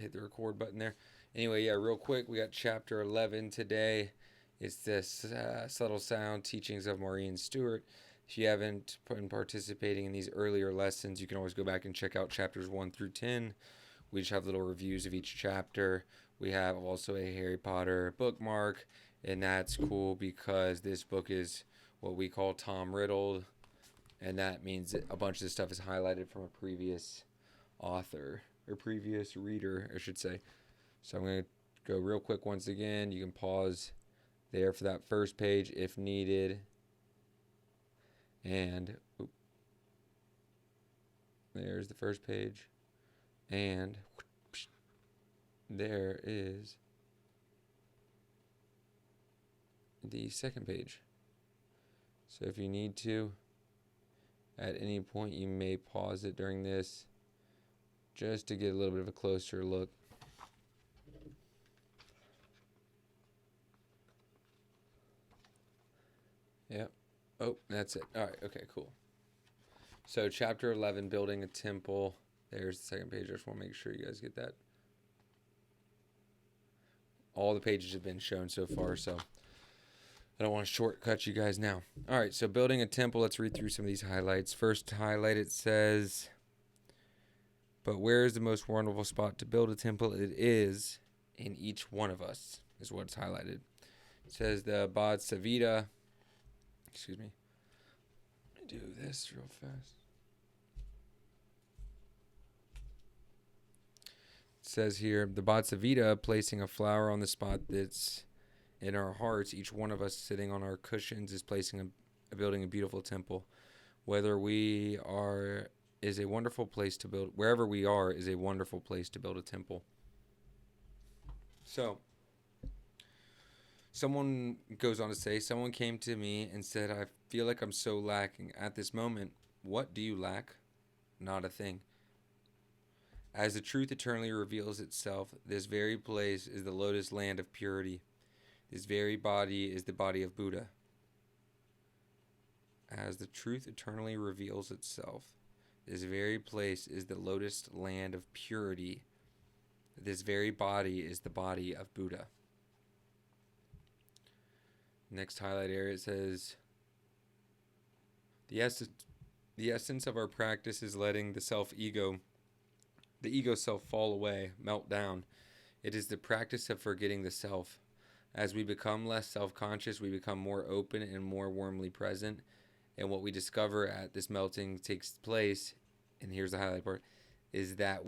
hit the record button there. Anyway, yeah, real quick, we got chapter 11 today. It's this subtle sound teachings of Maureen Stewart. If you haven't been participating in these earlier lessons, you can always go back and check out chapters 1 through 10. We just have little reviews of each chapter. We have also a Harry Potter bookmark, and that's cool because this book is what we call Tom Riddled, and that means that a bunch of this stuff is highlighted from a previous author or previous reader, I should say. So I'm going to go real quick once again. You can pause there for that first page if needed. And there's the first page. And there is the second page. So if you need to, at any point, you may pause it during this just to get a little bit of a closer look. Yep. Oh, that's it. All right. Okay, cool. So chapter 11, building a temple. There's the second page. I just want to make sure you guys get that. All the pages have been shown so far, so I don't want to shortcut you guys now. All right, so building a temple. Let's read through some of these highlights. First highlight, it says, but where is the most wonderful spot to build a temple? It is in each one of us, is what's highlighted. It says the Bad Savita. Excuse me. Let me do this real fast. It says here, the Bhattacharya placing a flower on the spot that's in our hearts. Each one of us sitting on our cushions is building a beautiful temple. Wherever we are is a wonderful place to build a temple. So, someone goes on to say, someone came to me and said, I feel like I'm so lacking. At this moment, what do you lack? Not a thing. As the truth eternally reveals itself, this very place is the lotus land of purity. This very body is the body of Buddha. As the truth eternally reveals itself, this very place is the lotus land of purity. This very body is the body of Buddha. Next highlight area, it says, the essence of our practice is letting the ego self fall away, melt down. It is the practice of forgetting the self. As we become less self-conscious, we become more open and more warmly present. And what we discover at this melting takes place, and here's the highlight part, is that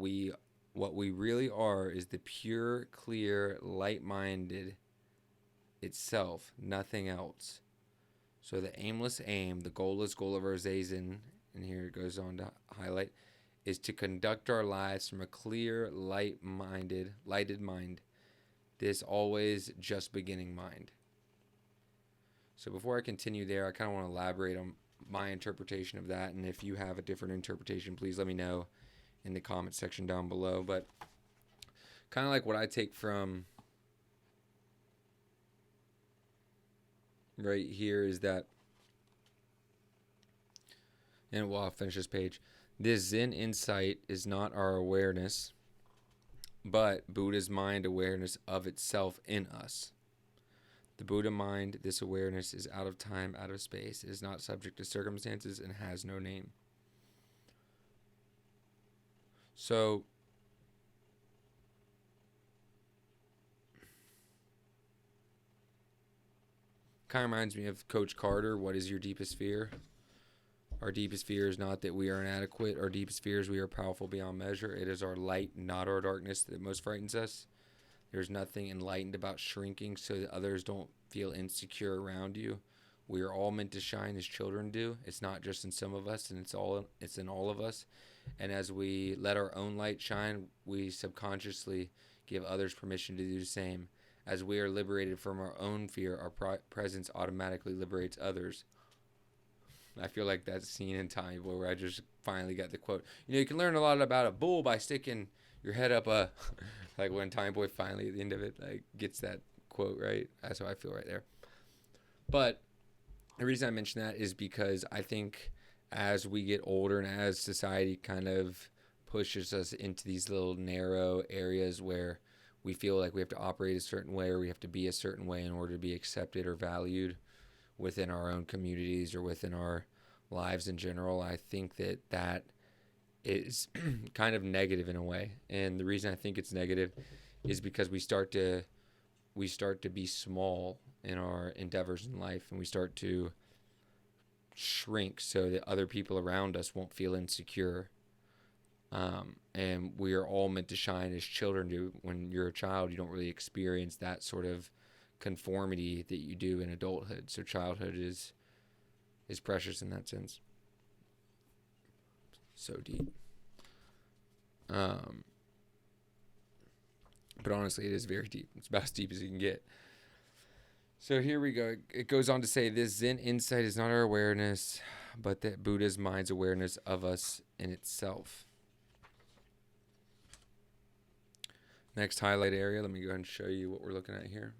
what we really are is the pure, clear, light-minded itself, nothing else. So the aimless aim, the goalless goal of our Zazen, and here it goes on to highlight, is to conduct our lives from a clear, lighted mind, this always just beginning mind. So before I continue there, I kind of want to elaborate on my interpretation of that, and if you have a different interpretation, please let me know in the comment section down below. But kind of like what I take from right here is that, and I'll finish this page, this Zen insight is not our awareness, but Buddha's mind awareness of itself in us. The Buddha mind, this awareness, is out of time, out of space. It is not subject to circumstances and has no name. So, kind of reminds me of Coach Carter, what is your deepest fear? Our deepest fear is not that we are inadequate. Our deepest fear is we are powerful beyond measure. It is our light, not our darkness, that most frightens us. There's nothing enlightened about shrinking so that others don't feel insecure around you. We are all meant to shine as children do. It's not just in some of us, and it's in all of us. And as we let our own light shine, we subconsciously give others permission to do the same. As we are liberated from our own fear, our presence automatically liberates others. I feel like that scene in Tommy Boy where I just finally got the quote. You can learn a lot about a bull by sticking your head up a... like when Tommy Boy finally at the end of it gets that quote, right? That's how I feel right there. But the reason I mention that is because I think as we get older and as society kind of pushes us into these little narrow areas where we feel like we have to operate a certain way or we have to be a certain way in order to be accepted or valued within our own communities or within our lives in general. I think that is kind of negative in a way. And the reason I think it's negative is because we start to be small in our endeavors in life, and we start to shrink so that other people around us won't feel insecure. And we are all meant to shine as children do. When you're a child, you don't really experience that sort of conformity that you do in adulthood. So childhood is precious in that sense. So deep. But honestly, it is very deep. It's about as deep as you can get. So here we go. It goes on to say, this Zen insight is not our awareness, but that Buddha's mind's awareness of us in itself. Next highlight area, let me go ahead and show you what we're looking at here.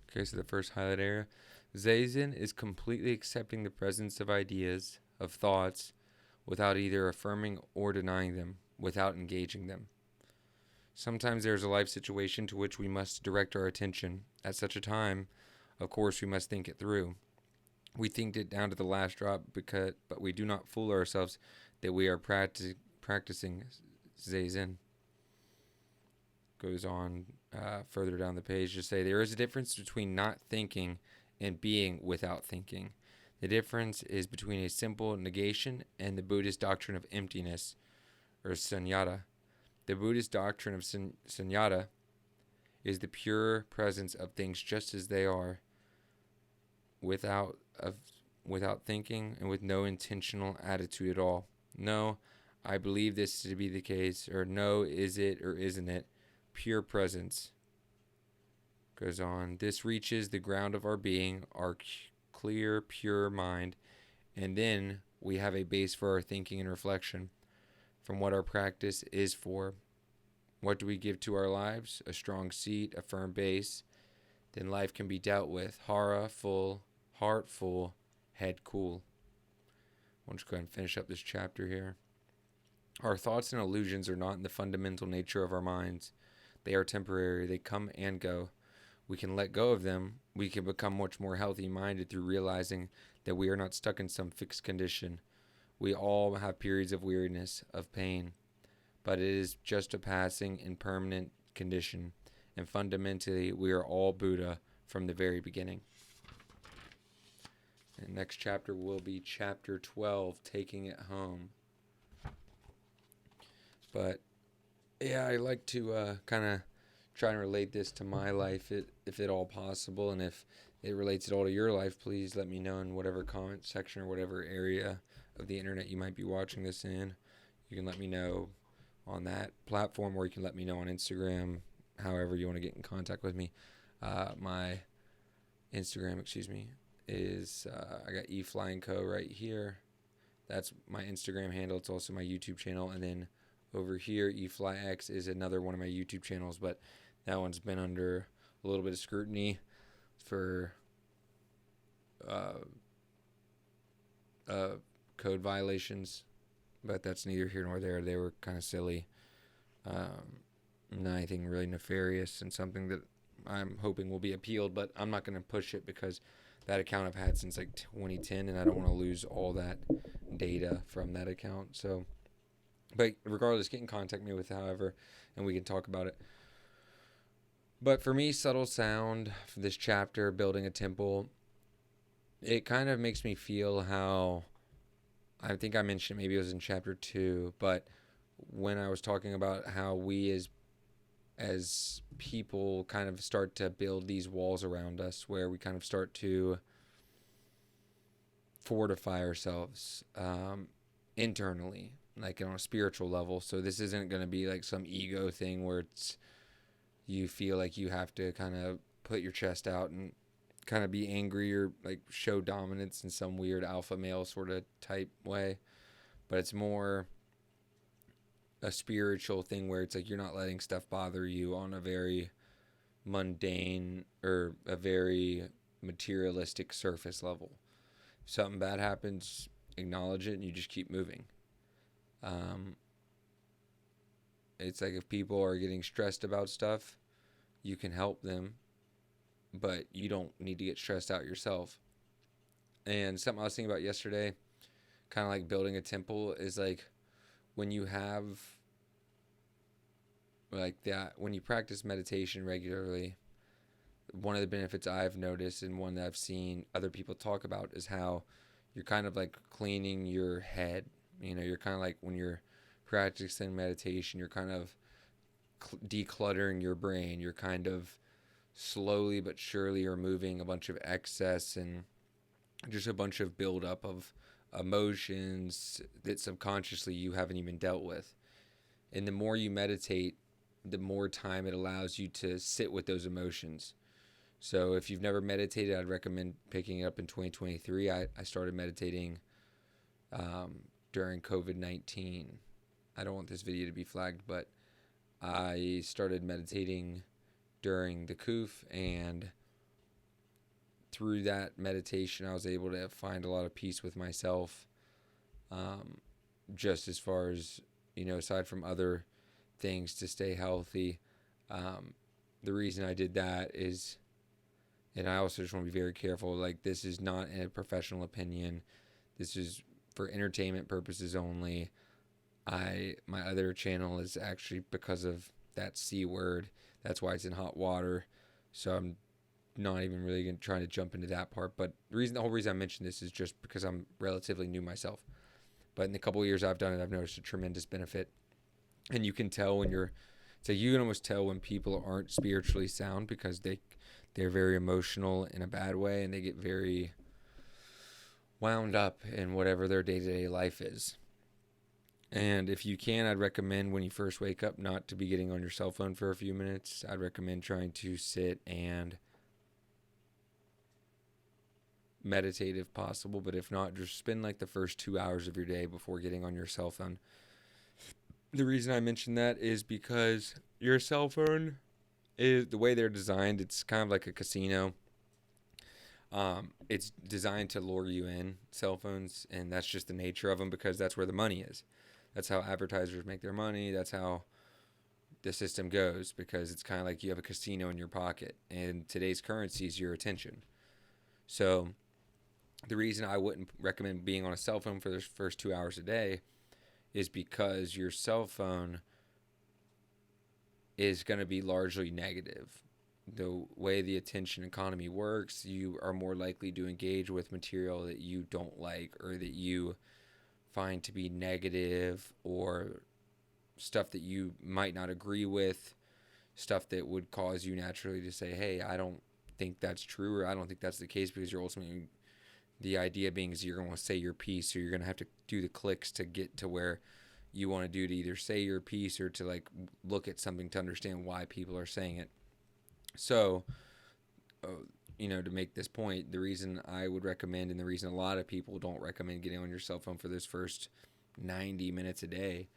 Okay, so the first highlight area. Zazen is completely accepting the presence of ideas, of thoughts, without either affirming or denying them, without engaging them. Sometimes there is a life situation to which we must direct our attention. At such a time, of course, we must think it through. We think it down to the last drop, but we do not fool ourselves that we are practicing Zazen. Goes on further down the page to say there is a difference between not thinking and being without thinking. The difference is between a simple negation and the Buddhist doctrine of emptiness, or sunyata. The Buddhist doctrine of sunyata is the pure presence of things just as they are, without thinking and with no intentional attitude at all. No, I believe this to be the case, or no, is it or isn't it? Pure presence. Goes on. This reaches the ground of our being, our clear, pure mind, and then we have a base for our thinking and reflection from what our practice is for. What do we give to our lives? A strong seat, a firm base. Then life can be dealt with. Hara full, heart full, head cool. I'll just go ahead and finish up this chapter here. Our thoughts and illusions are not in the fundamental nature of our minds. They are temporary. They come and go. We can let go of them. We can become much more healthy-minded through realizing that we are not stuck in some fixed condition. We all have periods of weariness, of pain, but it is just a passing, impermanent condition, and fundamentally, we are all Buddha from the very beginning. And next chapter will be chapter 12, Taking It Home. But yeah, I like to kind of try and relate this to my life, if at all possible, and if it relates at all to your life, please let me know in whatever comment section or whatever area of the internet you might be watching this in. You can let me know on that platform, or you can let me know on Instagram, however you want to get in contact with me. My Instagram, is I got eFlyingCo right here. That's my Instagram handle. It's also my YouTube channel, and then over here, eFlyX is another one of my YouTube channels, but that one's been under a little bit of scrutiny for code violations, but that's neither here nor there. They were kind of silly. Not anything really nefarious, and something that I'm hoping will be appealed, but I'm not going to push it because that account I've had since like 2010, and I don't want to lose all that data from that account. So, but regardless, get in contact with me with however, and we can talk about it. But for me, subtle sound for this chapter, building a temple, it kind of makes me feel how, I think I mentioned, maybe it was in chapter 2, but when I was talking about how we as people kind of start to build these walls around us, where we kind of start to fortify ourselves. internally, like on a spiritual level. So this isn't going to be like some ego thing where it's you feel like you have to kind of put your chest out and kind of be angry or like show dominance in some weird alpha male sort of type way. But it's more a spiritual thing where it's like you're not letting stuff bother you on a very mundane or a very materialistic surface level. If something bad happens, acknowledge it and you just keep moving. It's like if people are getting stressed about stuff, you can help them, but you don't need to get stressed out yourself. And something I was thinking about yesterday, kind of like building a temple, is like when you have like that, when you practice meditation regularly, one of the benefits I've noticed and one that I've seen other people talk about is how you're kind of like cleaning your head. You know, you're kind of like when you're practicing meditation, you're kind of decluttering your brain. You're kind of slowly but surely removing a bunch of excess and just a bunch of buildup of emotions that subconsciously you haven't even dealt with. And the more you meditate, the more time it allows you to sit with those emotions. So if you've never meditated, I'd recommend picking it up in 2023. I started meditating during COVID-19. I don't want this video to be flagged, but I started meditating during the Kuf, and through that meditation, I was able to find a lot of peace with myself. Just as far as, aside from other things to stay healthy. The reason I did that is, and I also just want to be very careful, like this is not a professional opinion. This is for entertainment purposes only. My other channel is actually because of that C word. That's why it's in hot water. So I'm not even really trying to jump into that part. But the whole reason I mentioned this is just because I'm relatively new myself. But in the couple of years I've done it, I've noticed a tremendous benefit. And you can tell you can almost tell when people aren't spiritually sound because they're very emotional in a bad way, and they get very wound up in whatever their day-to-day life is. And if you can, I'd recommend when you first wake up not to be getting on your cell phone for a few minutes. I'd recommend trying to sit and meditate if possible, but if not, just spend like the first 2 hours of your day before getting on your cell phone. The reason I mention that is because your cell phone is the way they're designed. It's kind of like a casino. It's designed to lure you in, cell phones, and that's just the nature of them because that's where the money is. That's how advertisers make their money. That's how the system goes, because it's kind of like you have a casino in your pocket, and today's currency is your attention. So the reason I wouldn't recommend being on a cell phone for the first 2 hours a day is because your cell phone is going to be largely negative. The way the attention economy works, you are more likely to engage with material that you don't like or that you find to be negative, or stuff that you might not agree with, stuff that would cause you naturally to say, hey, I don't think that's true, or I don't think that's the case, because you're ultimately, the idea being is you're going to say your piece, or you're going to have to do the clicks to get to where you want to do, to either say your piece or to like look at something to understand why people are saying it. So, to make this point, the reason I would recommend, and the reason a lot of people don't recommend getting on your cell phone for those first 90 minutes a day,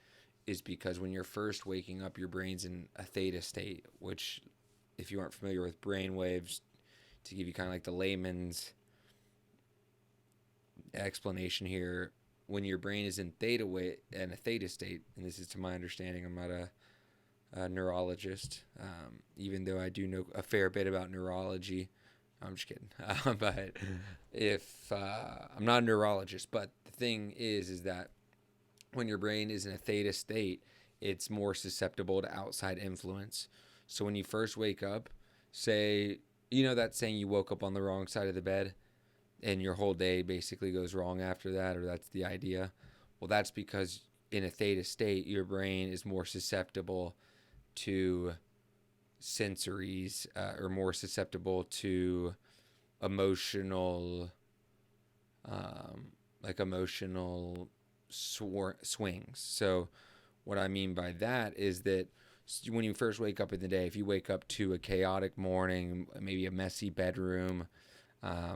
is because when you're first waking up, your brain's in a theta state, which, if you aren't familiar with brain waves, to give you kind of like the layman's explanation here, when your brain is in a theta state, and this is to my understanding, I'm not a neurologist, even though I do know a fair bit about neurology. I'm just kidding. But if I'm not a neurologist, but the thing is that when your brain is in a theta state, it's more susceptible to outside influence. So when you first wake up, say, that saying, you woke up on the wrong side of the bed and your whole day basically goes wrong after that, or that's the idea. Well, that's because in a theta state, your brain is more susceptible to sensories, or more susceptible to emotional swings. So what I mean by that is that when you first wake up in the day, if you wake up to a chaotic morning, maybe a messy bedroom,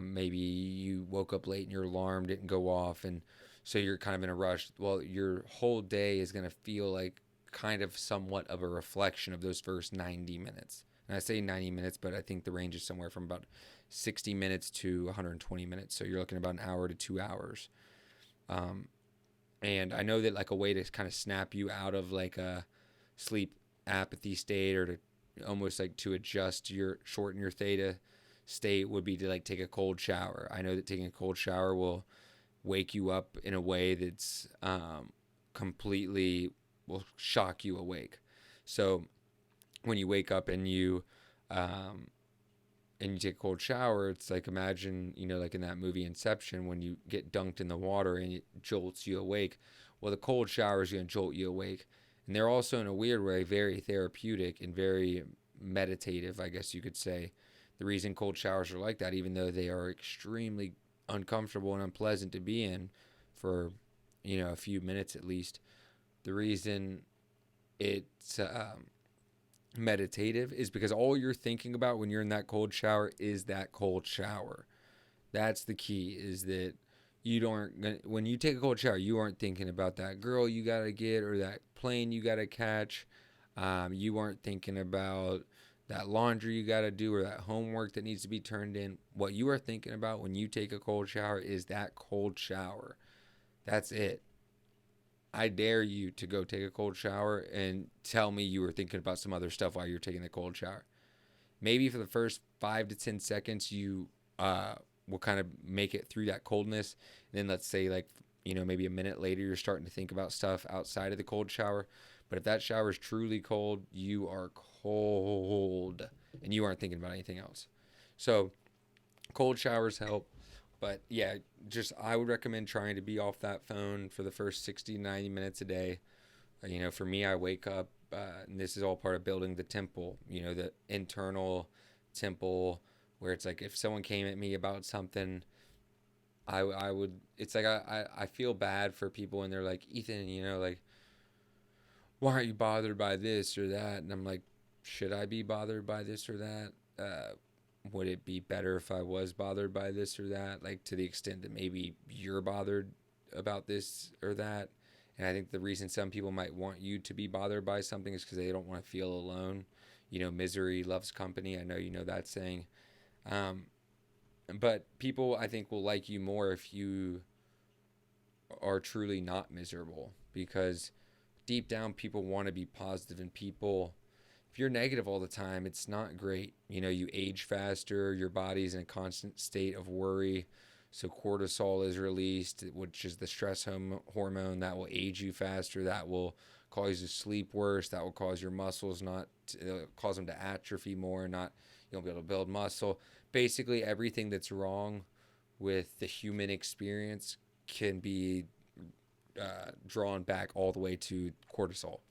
maybe you woke up late and your alarm didn't go off, and so you're kind of in a rush. Well, your whole day is going to feel like kind of somewhat of a reflection of those first 90 minutes. And I say 90 minutes, but I think the range is somewhere from about 60 minutes to 120 minutes. So you're looking about an hour to 2 hours. Um, and I know that like a way to kind of snap you out of like a sleep apathy state, or to almost like to adjust your shorten your theta state, would be to like take a cold shower. I know that taking a cold shower will wake you up in a way that's completely will shock you awake. So when you wake up um, and you take a cold shower, it's like, imagine, like in that movie Inception, when you get dunked in the water and it jolts you awake. Well, the cold shower is going to jolt you awake. And they're also, in a weird way, very therapeutic and very meditative, I guess you could say. The reason cold showers are like that, even though they are extremely uncomfortable and unpleasant to be in for, a few minutes at least, the reason it's meditative is because all you're thinking about when you're in that cold shower is that cold shower. That's the key, is that when you take a cold shower, you aren't thinking about that girl you gotta get or that plane you gotta catch. You aren't thinking about that laundry you gotta do or that homework that needs to be turned in. What you are thinking about when you take a cold shower is that cold shower. That's it. I dare you to go take a cold shower and tell me you were thinking about some other stuff while you're taking the cold shower. Maybe for the first 5 to 10 seconds, you will kind of make it through that coldness. And then let's say, like, maybe a minute later, you're starting to think about stuff outside of the cold shower. But if that shower is truly cold, you are cold and you aren't thinking about anything else. So cold showers help. But yeah, I would recommend trying to be off that phone for the first 60, 90 minutes a day. For me, I wake up, and this is all part of building the temple, the internal temple, where it's like if someone came at me about something, I would, it's like I feel bad for people when they're like, Ethan, like, why aren't you bothered by this or that? And I'm like, should I be bothered by this or that? Would it be better if I was bothered by this or that? Like, to the extent that maybe you're bothered about this or that. And I think the reason some people might want you to be bothered by something is because they don't want to feel alone. Misery loves company. I know you know that saying. But people, I think, will like you more if you are truly not miserable, because deep down people want to be positive, and people, if you're negative all the time, it's not great. You age faster, your body's in a constant state of worry. So cortisol is released, which is the stress hormone that will age you faster, that will cause you to sleep worse, that will cause your muscles cause them to atrophy more, you won't be able to build muscle. Basically, everything that's wrong with the human experience can be drawn back all the way to cortisol.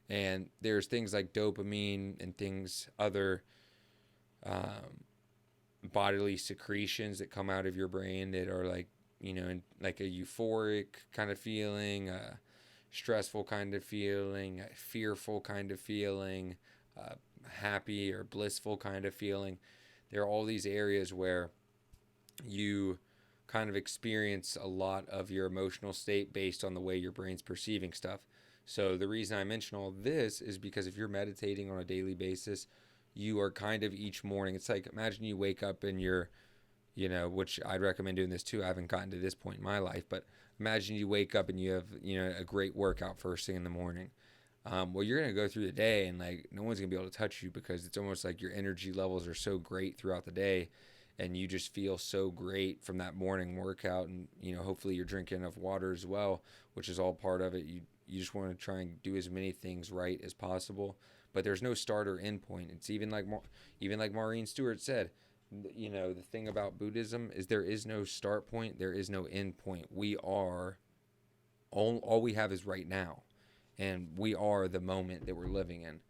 And there's things like dopamine and other bodily secretions that come out of your brain that are like, like a euphoric kind of feeling, a stressful kind of feeling, a fearful kind of feeling, a happy or blissful kind of feeling. There are all these areas where you kind of experience a lot of your emotional state based on the way your brain's perceiving stuff. So the reason I mention all this is because if you're meditating on a daily basis, you are kind of each morning, it's like, imagine you wake up and you're, which I'd recommend doing this too. I haven't gotten to this point in my life, but imagine you wake up and you have, a great workout first thing in the morning. Well, you're going to go through the day and like, no one's going to be able to touch you, because it's almost like your energy levels are so great throughout the day. And you just feel so great from that morning workout. And, hopefully you're drinking enough water as well, which is all part of it. You just want to try and do as many things right as possible. But there's no start or end point. It's even like Maureen Stewart said, the thing about Buddhism is there is no start point. There is no end point. All we have is right now. And we are the moment that we're living in.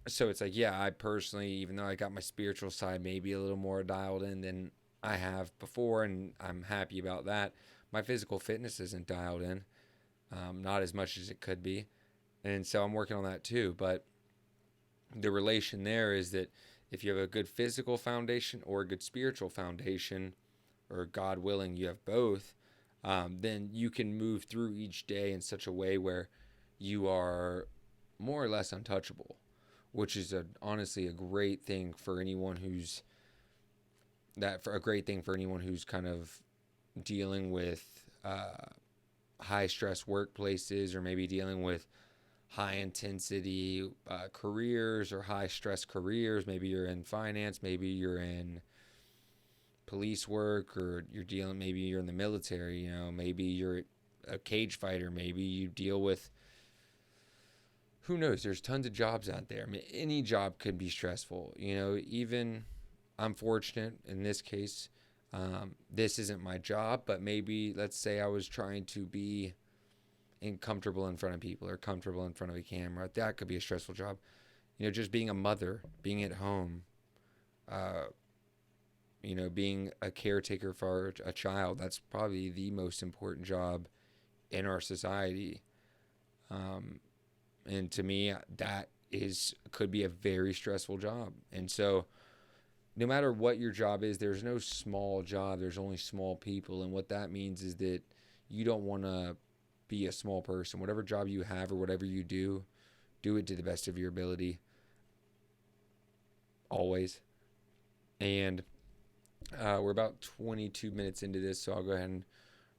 So it's like, yeah, I personally, even though I got my spiritual side maybe a little more dialed in than I have before, and I'm happy about that, my physical fitness isn't dialed in, not as much as it could be. And so I'm working on that too. But the relation there is that if you have a good physical foundation or a good spiritual foundation, or God willing, you have both, then you can move through each day in such a way where you are more or less untouchable, which is honestly a great thing for anyone who's kind of dealing with high stress workplaces, or maybe dealing with high intensity careers or high stress careers. Maybe you're in finance, maybe you're in police work, or maybe you're in the military, maybe you're a cage fighter, maybe you deal with, who knows, there's tons of jobs out there. I mean, any job could be stressful, even I'm fortunate in this case. This isn't my job, but maybe let's say I was trying to be comfortable in front of people or comfortable in front of a camera. That could be a stressful job. Just being a mother, being at home, being a caretaker for a child. That's probably the most important job in our society. And to me, that could be a very stressful job. And so no matter what your job is, there's no small job. There's only small people. And what that means is that you don't want to be a small person. Whatever job you have or whatever you do it to the best of your ability. Always. And we're about 22 minutes into this, so I'll go ahead and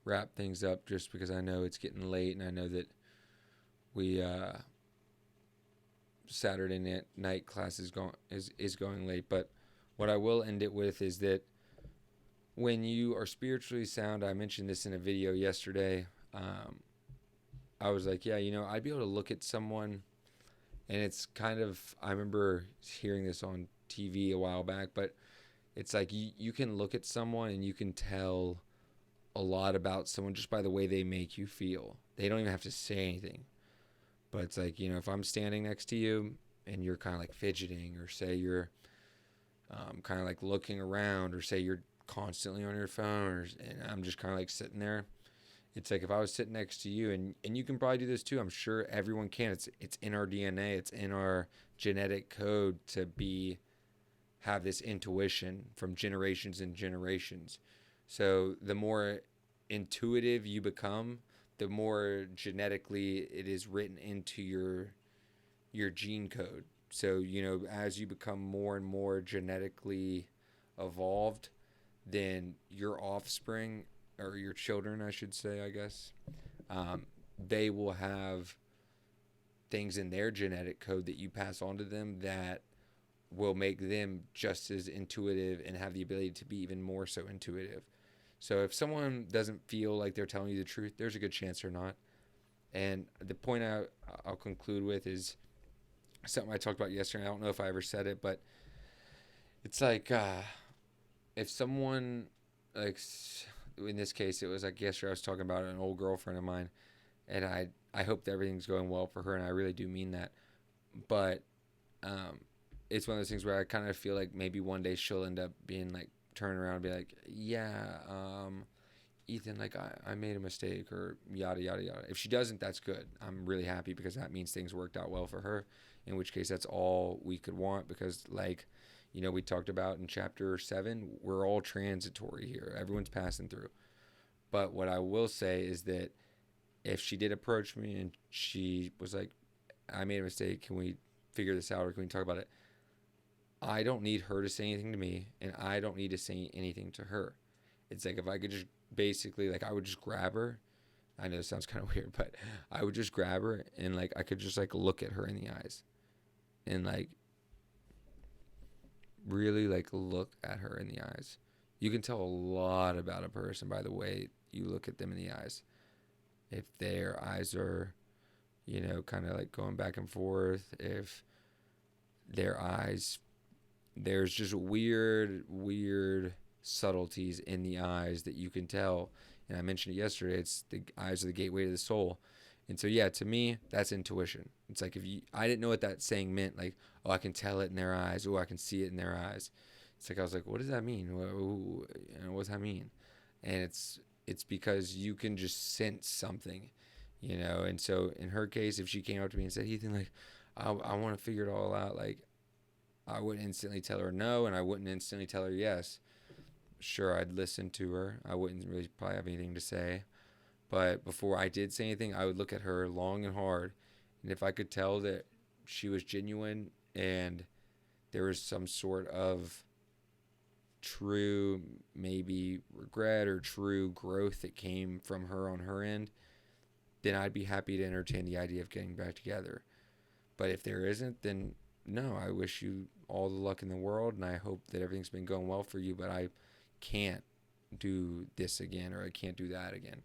wrap things up, just because I know it's getting late, and I know that we Saturday night class is going late. But what I will end it with is that when you are spiritually sound, I mentioned this in a video yesterday. I was like, yeah, I'd be able to look at someone, and it's kind of, I remember hearing this on TV a while back, but it's like you can look at someone and you can tell a lot about someone just by the way they make you feel. They don't even have to say anything. But it's like, if I'm standing next to you and you're kind of like fidgeting, or say you're kind of like looking around, or say you're constantly on your phone, and I'm just kind of like sitting there. It's like if I was sitting next to you, and you can probably do this too. I'm sure everyone can. It's in our DNA. It's in our genetic code to have this intuition from generations and generations. So the more intuitive you become, the more genetically it is written into your gene code. So, as you become more and more genetically evolved, then your offspring, or your children, I should say, I guess, they will have things in their genetic code that you pass on to them that will make them just as intuitive and have the ability to be even more so intuitive. So if someone doesn't feel like they're telling you the truth, there's a good chance they're not. And the point I'll conclude with is something I talked about yesterday. I don't know if I ever said it, but it's like if someone, like in this case, it was like yesterday I was talking about an old girlfriend of mine, and I hope that everything's going well for her, and I really do mean that. But it's one of those things where I kind of feel like maybe one day she'll end up being like, turn around and be like, yeah, Ethan, like I made a mistake, or yada, yada, yada. If she doesn't, that's good. I'm really happy, because that means things worked out well for her, in which case that's all we could want, because like, we talked about in chapter 7, we're all transitory here. Everyone's passing through. But what I will say is that if she did approach me and she was like, I made a mistake, can we figure this out, or can we talk about it? I don't need her to say anything to me, and I don't need to say anything to her. It's like if I could just basically, like, I would just grab her. I know this sounds kind of weird, but I would just grab her, and like I could just like look at her in the eyes, and like really like look at her in the eyes. You can tell a lot about a person by the way you look at them in the eyes. If their eyes are, kind of like going back and forth, if their eyes, there's just weird subtleties in the eyes that you can tell. And I mentioned it yesterday, it's the eyes are the gateway to the soul. And so, yeah, to me, that's intuition. It's like I didn't know what that saying meant. Like, oh, I can tell it in their eyes. Oh, I can see it in their eyes. It's like, I was like, what does that mean? What does that mean? And it's it's because you can just sense something, you know. And so in her case, if she came up to me and said, Ethan, like, I want to figure it all out, like, I wouldn't instantly tell her no, and I wouldn't instantly tell her yes. Sure, I'd listen to her. I wouldn't really probably have anything to say. But before I did say anything, I would look at her long and hard. And if I could tell that she was genuine and there was some sort of true, maybe regret or true growth that came from her on her end, then I'd be happy to entertain the idea of getting back together. But if there isn't, then no, I wish you all the luck in the world, and I hope that everything's been going well for you, but I can't do this again, or I can't do that again.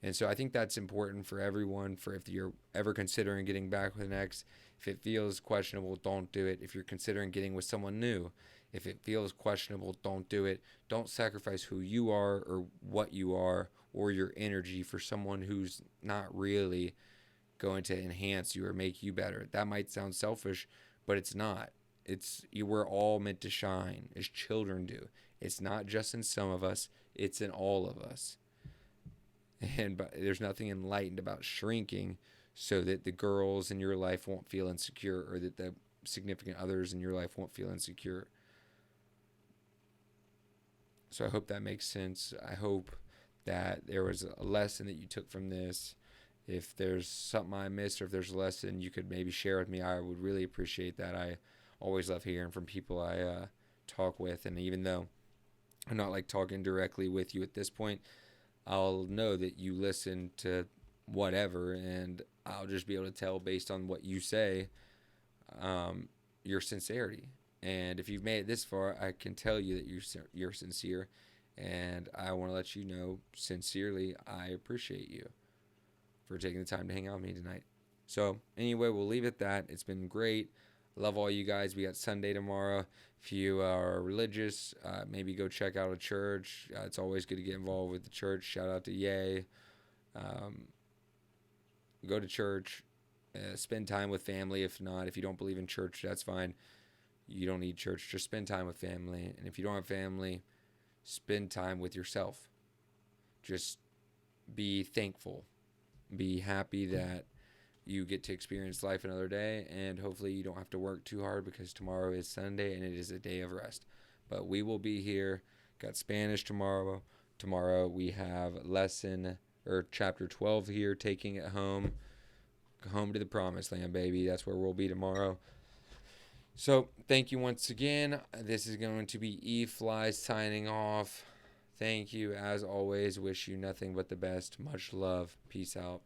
And so I think that's important for everyone, for if you're ever considering getting back with an ex. If it feels questionable, don't do it. If you're considering getting with someone new, if it feels questionable, don't do it. Don't sacrifice who you are or what you are or your energy for someone who's not really going to enhance you or make you better. That might sound selfish, but it's not. We're all meant to shine as children do. It's not just in some of us, it's in all of us. But there's nothing enlightened about shrinking so that the girls in your life won't feel insecure, or that the significant others in your life won't feel insecure. So I hope that makes sense. I hope that there was a lesson that you took from this. If there's something I missed, or if there's a lesson you could maybe share with me, I would really appreciate that. I always love hearing from people I talk with. And even though I'm not like talking directly with you at this point, I'll know that you listen to whatever, and I'll just be able to tell based on what you say, your sincerity. And if you've made it this far, I can tell you that you're sincere, and I want to let you know sincerely I appreciate you for taking the time to hang out with me tonight. So anyway, we'll leave it at that. It's been great. Love all you guys. We got Sunday tomorrow. If you are religious, maybe go check out a church. It's always good to get involved with the church. Shout out to Yay. Go to church. Spend time with family. If not, if you don't believe in church, that's fine. You don't need church. Just spend time with family. And if you don't have family, spend time with yourself. Just be thankful. Be happy that you get to experience life another day, and hopefully you don't have to work too hard, because tomorrow is Sunday and it is a day of rest. But we will be here. Got Spanish tomorrow. Tomorrow we have chapter 12 here, taking it home to the promised land, baby. That's where we'll be tomorrow. So thank you once again. This is going to be E-Fly signing off. Thank you as always. Wish you nothing but the best. Much love. Peace out.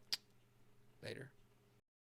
Later.